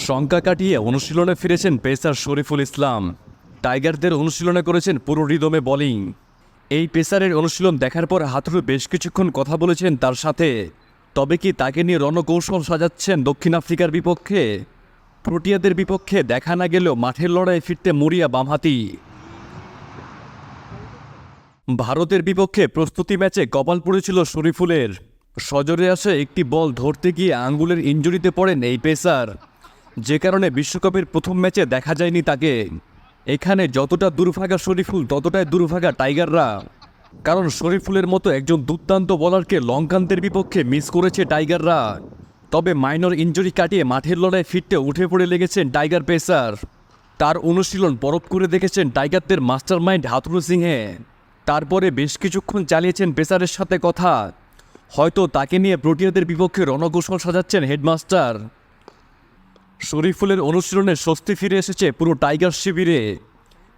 শঙ্কা কাটিয়ে অনুশীলনে ফিরেছেন পেসার শরীফুল ইসলাম। টাইগারদের অনুশীলনে করেছেন পুরো রিদমে বোলিং। এই পেসারের অনুশীলন দেখার পর হাথুরু বেশ কিছুক্ষণ কথা বলেছেন তার সাথে। তবে কি তাকে নিয়ে রণকৌশল সাজাচ্ছেন দক্ষিণ আফ্রিকার বিপক্ষে? প্রোটিয়াদের বিপক্ষে দেখা না গেলেও মাঠের লড়াইয়ে ফিরতে মরিয়া বামহাতি। ভারতের বিপক্ষে প্রস্তুতি ম্যাচে কপাল পড়েছিল শরীফুলের। সজোরে আসে একটি বল ধরতে গিয়ে আঙ্গুলের ইনজুরিতে পড়েন এই পেসার, যে কারণে বিশ্বকাপের প্রথম ম্যাচে দেখা যায়নি তাকে। এখানে যতটা দুর্ভাগা শরীফুল ততটাই দুর্ভাগা টাইগাররা, কারণ শরীফুলের মতো একজন দুর্দান্ত বোলারকে লঙ্কানদের বিপক্ষে মিস করেছে টাইগাররা। তবে মাইনর ইনজুরি কাটিয়ে মাঠের লড়াই ফিরতে উঠে পড়ে লেগেছেন টাইগার পেসার। তার অনুশীলন পরখ করে দেখেছেন টাইগারদের মাস্টার মাইন্ড হাথুরু সিংহে। তারপরে বেশ কিছুক্ষণ চালিয়েছেন পেসারের সাথে কথা। হয়তো তাকে নিয়ে প্রোটিয়াদের বিপক্ষে রণকৌশল সাজাচ্ছেন হেডমাস্টার। শরীফুলের অনুশীলনে স্বস্তি ফিরে এসেছে পুরো টাইগার শিবিরে।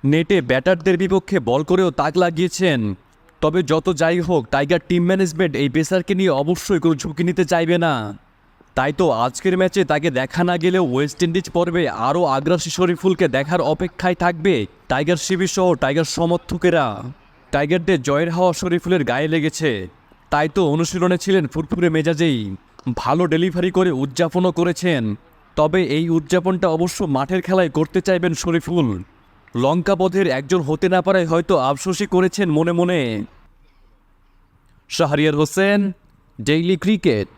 নেটে ব্যাটারদের বিপক্ষে বল করেও তাক লাগিয়েছেন। তবে যত যাই হোক, টাইগার টিম ম্যানেজমেন্ট এই পেসারকে নিয়ে অবশ্যই কোনো ঝুঁকি নিতে চাইবে না। তাই তো আজকের ম্যাচে তাকে দেখা না গেলেও ওয়েস্ট ইন্ডিজ পর্বে আরও আগ্রাসী শরীফুলকে দেখার অপেক্ষায় থাকবে টাইগার শিবির সহ টাইগার সমর্থকেরা। টাইগারদের জয়ের হাওয়া শরীফুলের গায়ে লেগেছে, তাই তো অনুশীলনে ছিলেন ফুরফুরে মেজাজেই। ভালো ডেলিভারি করে উদযাপনও করেছেন। তবে এই উদযাপনটা অবশ্য মাঠের খেলায় করতে চাইবেন শরীফুল। লঙ্কা বধের একজন হতে না পারায় হয়তো আফসোসই করেছেন মনে মনে। Shahriar Hossain, daily cricket.